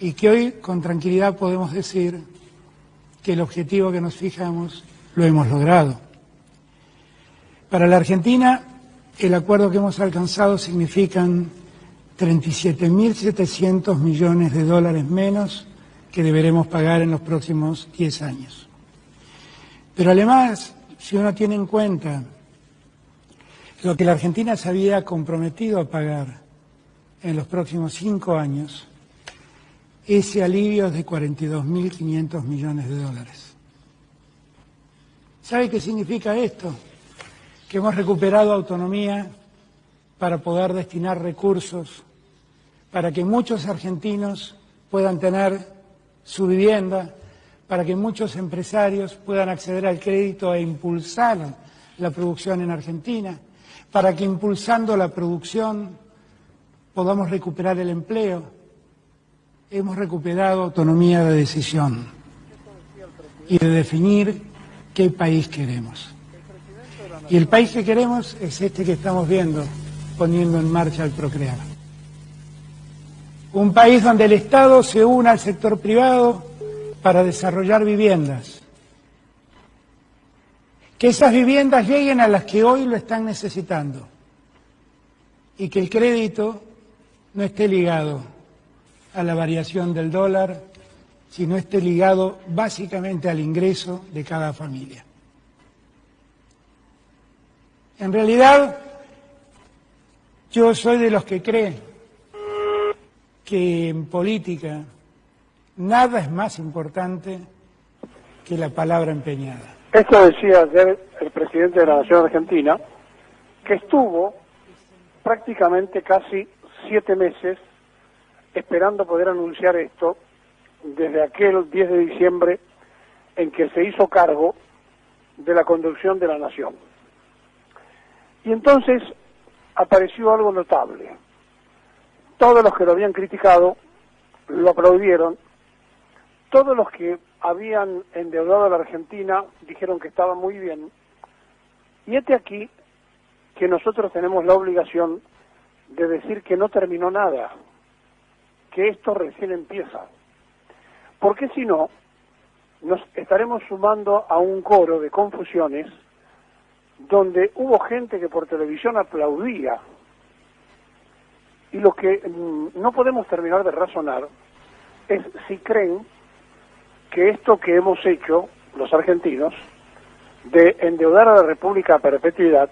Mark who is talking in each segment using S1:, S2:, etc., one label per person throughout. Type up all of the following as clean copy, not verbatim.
S1: y que hoy con tranquilidad podemos decir que el objetivo que nos fijamos lo hemos logrado. Para la Argentina, el acuerdo que hemos alcanzado significan 37.700 millones de dólares menos que deberemos pagar en los próximos 10 años. Pero además, si uno tiene en cuenta lo que la Argentina se había comprometido a pagar en los próximos 5 años, ese alivio es de 42.500 millones de dólares. ¿Sabe qué significa esto? Que hemos recuperado autonomía para poder destinar recursos para que muchos argentinos puedan tener su vivienda, para que muchos empresarios puedan acceder al crédito e impulsar la producción en Argentina, para que impulsando la producción podamos recuperar el empleo. Hemos recuperado autonomía de decisión y de definir qué país queremos. Y el país que queremos es este que estamos viendo, poniendo en marcha el Procrear. Un país donde el Estado se una al sector privado para desarrollar viviendas. Que esas viviendas lleguen a las que hoy lo están necesitando. Y que el crédito no esté ligado a la variación del dólar, sino esté ligado básicamente al ingreso de cada familia. En realidad, yo soy de los que cree que en política nada es más importante que la palabra empeñada.
S2: Esto decía ayer el presidente de la Nación Argentina, que estuvo prácticamente casi 7 meses esperando poder anunciar esto desde aquel 10 de diciembre en que se hizo cargo de la conducción de la nación. Y entonces apareció algo notable. Todos los que lo habían criticado lo aplaudieron, todos los que habían endeudado a la Argentina dijeron que estaba muy bien, y hete aquí que nosotros tenemos la obligación de decir que no terminó nada, que esto recién empieza, porque si no, nos estaremos sumando a un coro de confusiones donde hubo gente que por televisión aplaudía, y lo que no podemos terminar de razonar es si creen que esto que hemos hecho los argentinos, de endeudar a la República a perpetuidad,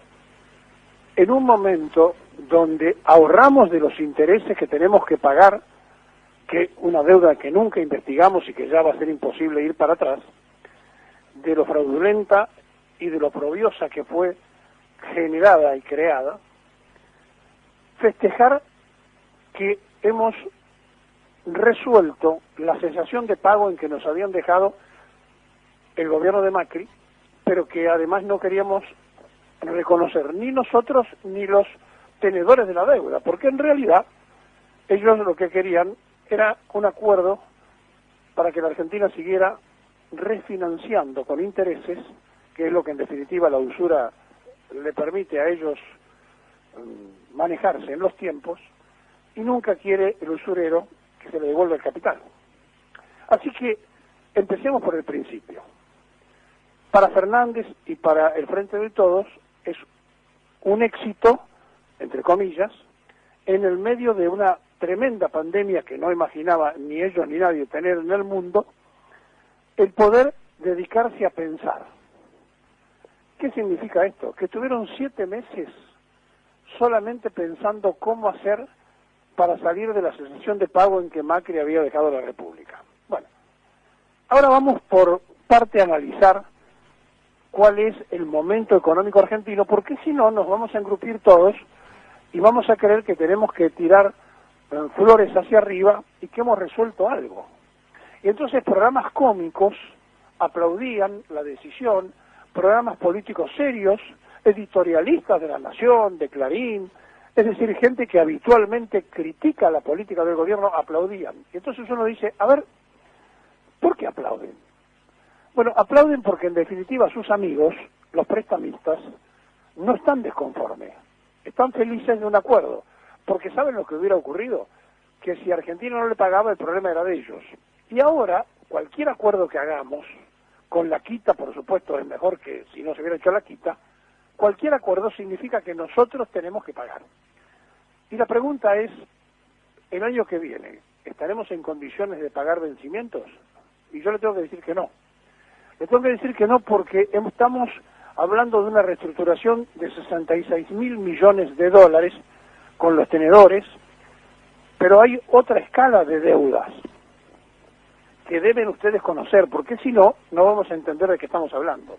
S2: en un momento donde ahorramos de los intereses que tenemos que pagar, que una deuda que nunca investigamos y que ya va a ser imposible ir para atrás, de lo fraudulenta y de lo oprobiosa que fue generada y creada, festejar que hemos resuelto la cesación de pago en que nos habían dejado el gobierno de Macri, pero que además no queríamos reconocer ni nosotros ni los tenedores de la deuda, porque en realidad ellos lo que querían era un acuerdo para que la Argentina siguiera refinanciando con intereses, que es lo que en definitiva la usura le permite a ellos manejarse en los tiempos, y nunca quiere el usurero que se le devuelva el capital. Así que empecemos por el principio. Para Fernández y para el Frente de Todos es un éxito, entre comillas, en el medio de una tremenda pandemia que no imaginaba ni ellos ni nadie tener en el mundo, el poder dedicarse a pensar. ¿Qué significa esto? Que tuvieron 7 meses solamente pensando cómo hacer para salir de la cesación de pago en que Macri había dejado la República. Bueno, ahora vamos por parte a analizar cuál es el momento económico argentino, porque si no nos vamos a engrupir todos y vamos a creer que tenemos que tirar flores hacia arriba y que hemos resuelto algo. Y entonces programas cómicos aplaudían la decisión, programas políticos serios, editorialistas de La Nación, de Clarín, es decir, gente que habitualmente critica la política del gobierno, aplaudían. Y entonces uno dice, a ver, ¿por qué aplauden? Bueno, aplauden porque en definitiva sus amigos, los prestamistas, no están desconformes, están felices de un acuerdo, porque ¿saben lo que hubiera ocurrido? que si Argentina no le pagaba el problema era de ellos. Y ahora, cualquier acuerdo que hagamos, con la quita, por supuesto, es mejor que si no se hubiera hecho la quita, cualquier acuerdo significa que nosotros tenemos que pagar. Y la pregunta es, el año que viene, ¿estaremos en condiciones de pagar vencimientos? Y yo le tengo que decir que no. Le tengo que decir que no porque estamos hablando de una reestructuración de 66.000 millones de dólares con los tenedores, pero hay otra escala de deudas que deben ustedes conocer, porque si no, no vamos a entender de qué estamos hablando.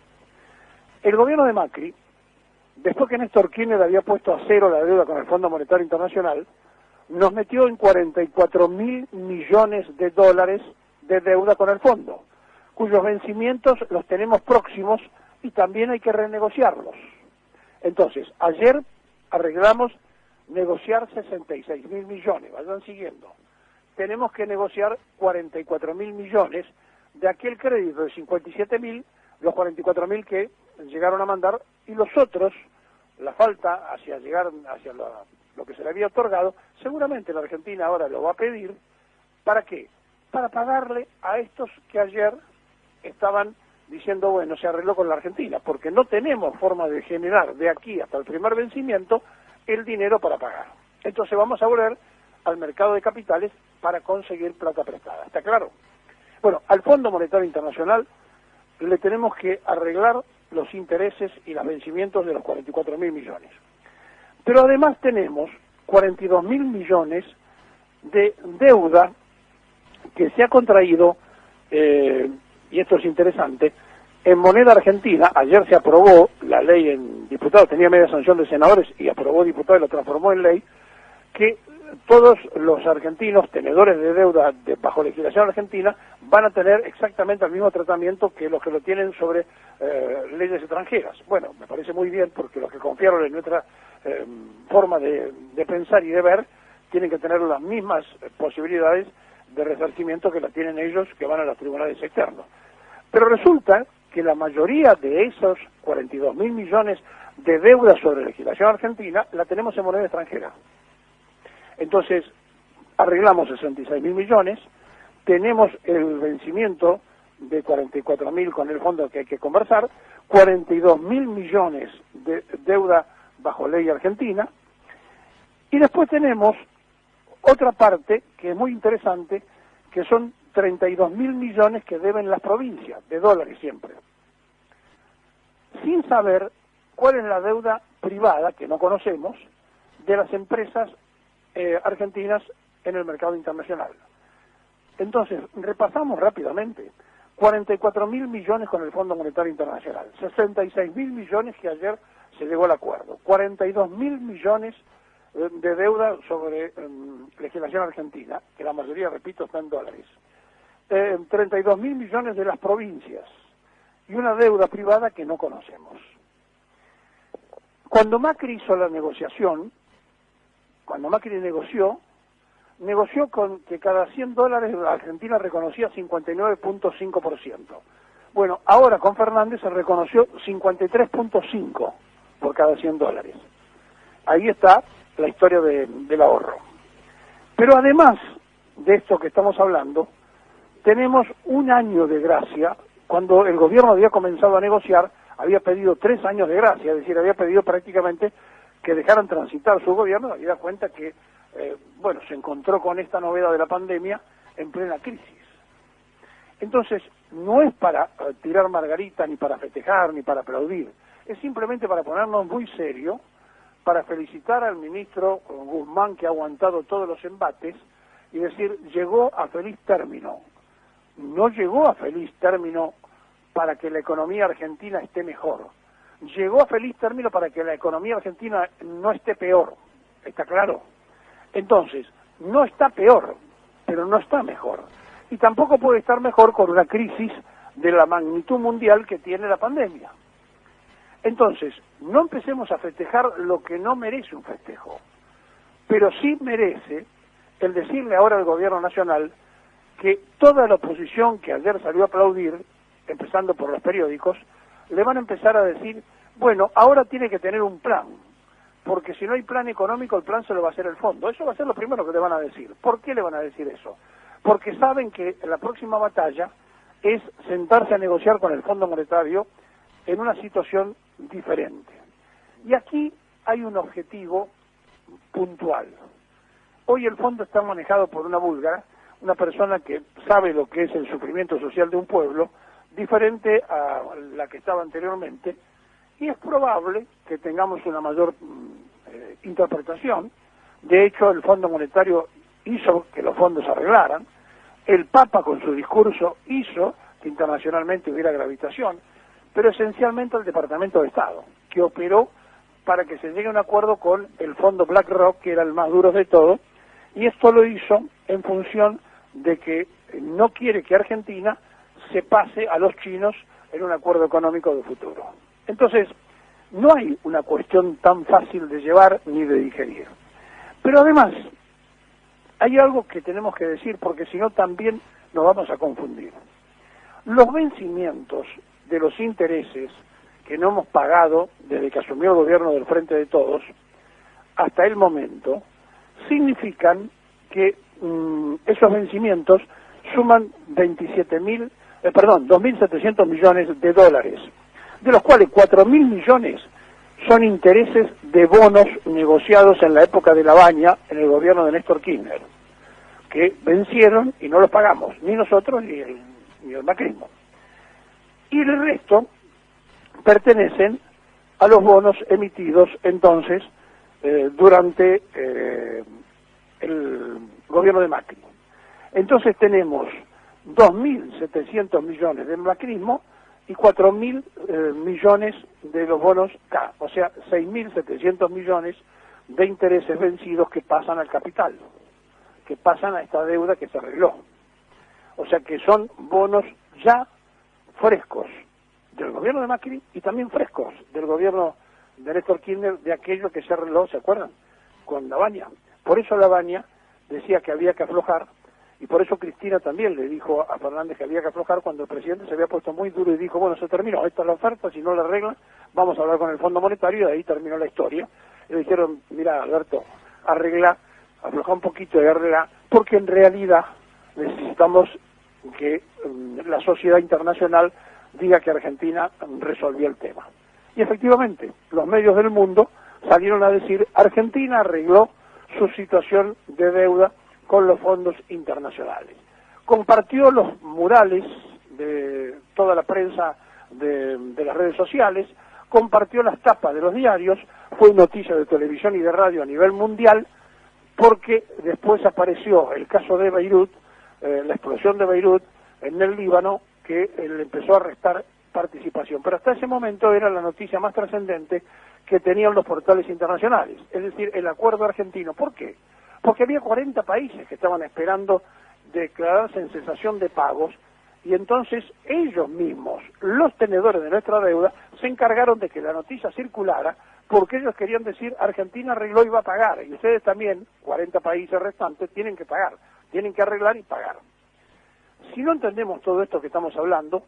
S2: El gobierno de Macri, después que Néstor Kirchner había puesto a cero la deuda con el Fondo Monetario Internacional, nos metió en 44.000 millones de dólares de deuda con el fondo, cuyos vencimientos los tenemos próximos y también hay que renegociarlos. Entonces, ayer arreglamos negociar 66.000 millones, vayan siguiendo. Tenemos que negociar 44.000 millones de aquel crédito de 57.000, los 44.000 que llegaron a mandar, y los otros, la falta hacia llegar hacia lo que se le había otorgado, seguramente la Argentina ahora lo va a pedir. ¿Para qué? Para pagarle a estos que ayer estaban diciendo, bueno, se arregló con la Argentina, porque no tenemos forma de generar de aquí hasta el primer vencimiento el dinero para pagar. Entonces vamos a volver al mercado de capitales para conseguir plata prestada. ¿Está claro? Bueno, al Fondo Monetario Internacional le tenemos que arreglar los intereses y los vencimientos de los 44.000 millones. Pero además tenemos 42.000 millones de deuda que se ha contraído, y esto es interesante, en moneda argentina. Ayer se aprobó la ley en diputados, tenía media sanción de senadores y aprobó diputados y lo transformó en ley, que todos los argentinos tenedores de deuda bajo legislación argentina van a tener exactamente el mismo tratamiento que los que lo tienen sobre leyes extranjeras. Bueno, me parece muy bien porque los que confiaron en nuestra forma de pensar y de ver tienen que tener las mismas posibilidades de resarcimiento que la tienen ellos que van a los tribunales externos. Pero resulta que la mayoría de esos 42.000 millones de deuda sobre legislación argentina la tenemos en moneda extranjera. Entonces, arreglamos 66.000 millones, tenemos el vencimiento de 44.000 con el fondo que hay que conversar, 42.000 millones de deuda bajo ley argentina, y después tenemos otra parte que es muy interesante, que son 32.000 millones que deben las provincias, de dólares siempre, sin saber cuál es la deuda privada, que no conocemos, de las empresas argentinas en el mercado internacional. Entonces, repasamos rápidamente. 44.000 millones con el Fondo Monetario Internacional, 66.000 millones que ayer se llegó al acuerdo, 42.000 millones de deuda sobre legislación argentina, que la mayoría, repito, está en dólares, 32.000 millones de las provincias y una deuda privada que no conocemos. Cuando Macri hizo la negociación, cuando Macri negoció con que cada 100 dólares la Argentina reconocía 59.5%. Bueno, ahora con Fernández se reconoció 53.5 por cada 100 dólares. Ahí está la historia del ahorro. Pero además de esto que estamos hablando, tenemos un año de gracia. Cuando el gobierno había comenzado a negociar, había pedido 3 años de gracia, es decir, había pedido prácticamente que dejaran transitar su gobierno, y da cuenta que, se encontró con esta novedad de la pandemia en plena crisis. Entonces, no es para tirar margarita, ni para festejar, ni para aplaudir, es simplemente para ponernos muy serio, para felicitar al ministro Guzmán, que ha aguantado todos los embates, y decir, llegó a feliz término. No llegó a feliz término para que la economía argentina esté mejor. Llegó a feliz término para que la economía argentina no esté peor. ¿Está claro? Entonces, no está peor, pero no está mejor. Y tampoco puede estar mejor con una crisis de la magnitud mundial que tiene la pandemia. Entonces, no empecemos a festejar lo que no merece un festejo, pero sí merece el decirle ahora al gobierno nacional que toda la oposición que ayer salió a aplaudir, empezando por los periódicos, le van a empezar a decir, bueno, ahora tiene que tener un plan, porque si no hay plan económico, el plan se lo va a hacer el fondo. Eso va a ser lo primero que le van a decir. ¿Por qué le van a decir eso? Porque saben que la próxima batalla es sentarse a negociar con el Fondo Monetario en una situación diferente. Y aquí hay un objetivo puntual. Hoy el fondo está manejado por una búlgara, una persona que sabe lo que es el sufrimiento social de un pueblo, diferente a la que estaba anteriormente, y es probable que tengamos una mayor interpretación. De hecho, el Fondo Monetario hizo que los fondos se arreglaran, el Papa con su discurso hizo que internacionalmente hubiera gravitación, pero esencialmente el Departamento de Estado, que operó para que se llegue a un acuerdo con el fondo BlackRock, que era el más duro de todo, y esto lo hizo en función de que no quiere que Argentina se pase a los chinos en un acuerdo económico de futuro. Entonces, no hay una cuestión tan fácil de llevar ni de digerir. Pero además, hay algo que tenemos que decir, porque si no también nos vamos a confundir. Los vencimientos de los intereses que no hemos pagado desde que asumió el gobierno del Frente de Todos hasta el momento, significan que esos vencimientos suman 2.700 millones de dólares, de los cuales 4.000 millones son intereses de bonos negociados en la época de La Baña, en el gobierno de Néstor Kirchner, que vencieron y no los pagamos, ni nosotros ni el macrismo. Y el resto pertenecen a los bonos emitidos entonces durante el gobierno de Macri. Entonces tenemos 2.700 millones del macrismo y 4.000 millones de los bonos K, o sea, 6.700 millones de intereses vencidos que pasan al capital, que pasan a esta deuda que se arregló. O sea que son bonos ya frescos del gobierno de Macri y también frescos del gobierno de Néstor Kirchner, de aquello que se arregló, ¿se acuerdan?, con La Baña. Por eso La Baña decía que había que aflojar, y por eso Cristina también le dijo a Fernández que había que aflojar cuando el presidente se había puesto muy duro y dijo, bueno, se terminó, esta es la oferta, si no la arreglan, vamos a hablar con el Fondo Monetario, y de ahí terminó la historia. Y le dijeron, mira, Alberto, arregla, afloja un poquito y arregla, porque en realidad necesitamos que la sociedad internacional diga que Argentina resolvió el tema. Y efectivamente, los medios del mundo salieron a decir, Argentina arregló su situación de deuda con los fondos internacionales. Compartió los murales de toda la prensa de las redes sociales, compartió las tapas de los diarios, fue noticia de televisión y de radio a nivel mundial, porque después apareció el caso de Beirut, la explosión de Beirut en el Líbano, que le empezó a restar participación. Pero hasta ese momento era la noticia más trascendente que tenían los portales internacionales, es decir, el acuerdo argentino. ¿Por qué? Porque había 40 países que estaban esperando declararse en cesación de pagos, y entonces ellos mismos, los tenedores de nuestra deuda, se encargaron de que la noticia circulara, porque ellos querían decir, Argentina arregló y va a pagar, y ustedes también, 40 países restantes, tienen que pagar, tienen que arreglar y pagar. Si no entendemos todo esto que estamos hablando,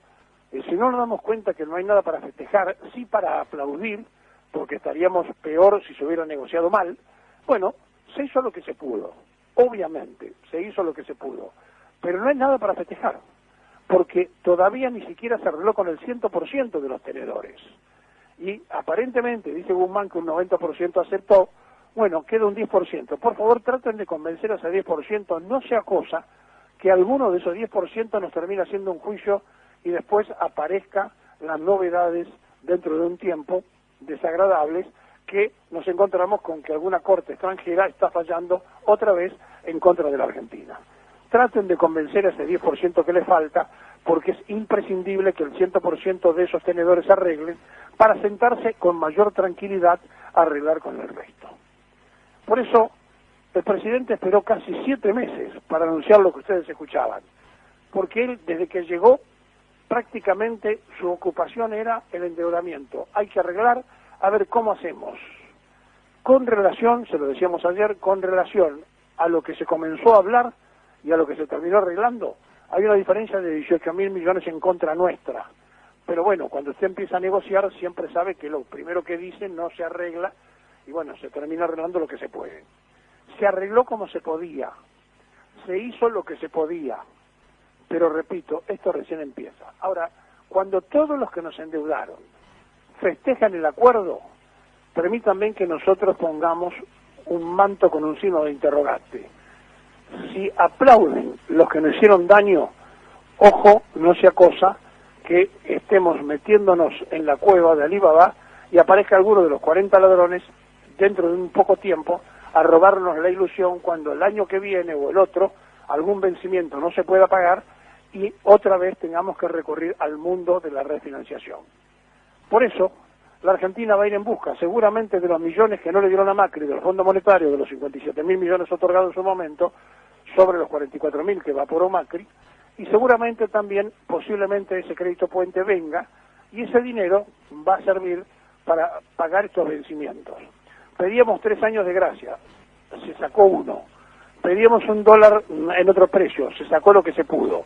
S2: si no nos damos cuenta que no hay nada para festejar, sí para aplaudir, porque estaríamos peor si se hubiera negociado mal, bueno, se hizo lo que se pudo, obviamente, se hizo lo que se pudo, pero no hay nada para festejar, porque todavía ni siquiera se arregló con el 100% de los tenedores. Y aparentemente, dice Guzmán que un 90% aceptó, bueno, queda un 10%. Por favor, traten de convencer a ese 10%, no sea cosa que alguno de esos 10% nos termine haciendo un juicio y después aparezca las novedades dentro de un tiempo desagradables, que nos encontramos con que alguna corte extranjera está fallando otra vez en contra de la Argentina. Traten de convencer a ese 10% que le falta, porque es imprescindible que el 100% de esos tenedores arreglen para sentarse con mayor tranquilidad a arreglar con el resto. Por eso, el presidente esperó casi 7 meses para anunciar lo que ustedes escuchaban, porque él, desde que llegó, prácticamente su ocupación era el endeudamiento. Hay que arreglar, a ver cómo hacemos. Con relación, se lo decíamos ayer, con relación a lo que se comenzó a hablar y a lo que se terminó arreglando, hay una diferencia de 18.000 millones en contra nuestra. Pero bueno, cuando usted empieza a negociar, siempre sabe que lo primero que dice no se arregla y bueno, se termina arreglando lo que se puede. Se arregló como se podía, se hizo lo que se podía, pero repito, esto recién empieza. Ahora, cuando todos los que nos endeudaron festejan el acuerdo, permítanme que nosotros pongamos un manto con un signo de interrogante. Si aplauden los que nos hicieron daño, ojo, no sea cosa que estemos metiéndonos en la cueva de Alibaba y aparezca alguno de los 40 ladrones dentro de un poco tiempo a robarnos la ilusión cuando el año que viene o el otro algún vencimiento no se pueda pagar y otra vez tengamos que recurrir al mundo de la refinanciación. Por eso, la Argentina va a ir en busca seguramente de los millones que no le dieron a Macri del Fondo Monetario, de los 57.000 millones otorgados en su momento, sobre los 44.000 que evaporó Macri, y seguramente también, posiblemente ese crédito puente venga, y ese dinero va a servir para pagar estos vencimientos. Pedíamos 3 años de gracia, se sacó 1. Pedíamos $1 en otro precio, se sacó lo que se pudo.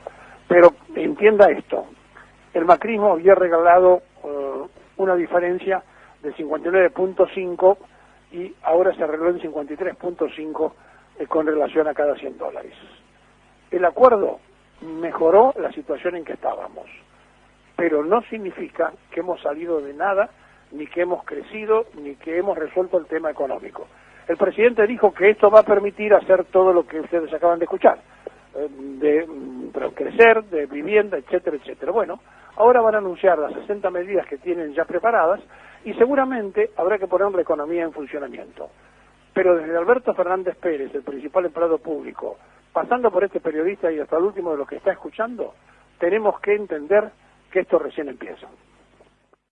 S2: Pero entienda esto, el macrismo había regalado una diferencia de 59.5 y ahora se arregló en 53.5 con relación a cada $100. El acuerdo mejoró la situación en que estábamos, pero no significa que hemos salido de nada, ni que hemos crecido, ni que hemos resuelto el tema económico. El presidente dijo que esto va a permitir hacer todo lo que ustedes acaban de escuchar, de crecer, de vivienda, etcétera, etcétera. Bueno, ahora van a anunciar las 60 medidas que tienen ya preparadas y seguramente habrá que poner la economía en funcionamiento. Pero desde Alberto Fernández Pérez, el principal empleado público, pasando por este periodista y hasta el último de los que está escuchando, tenemos que entender que esto recién empieza.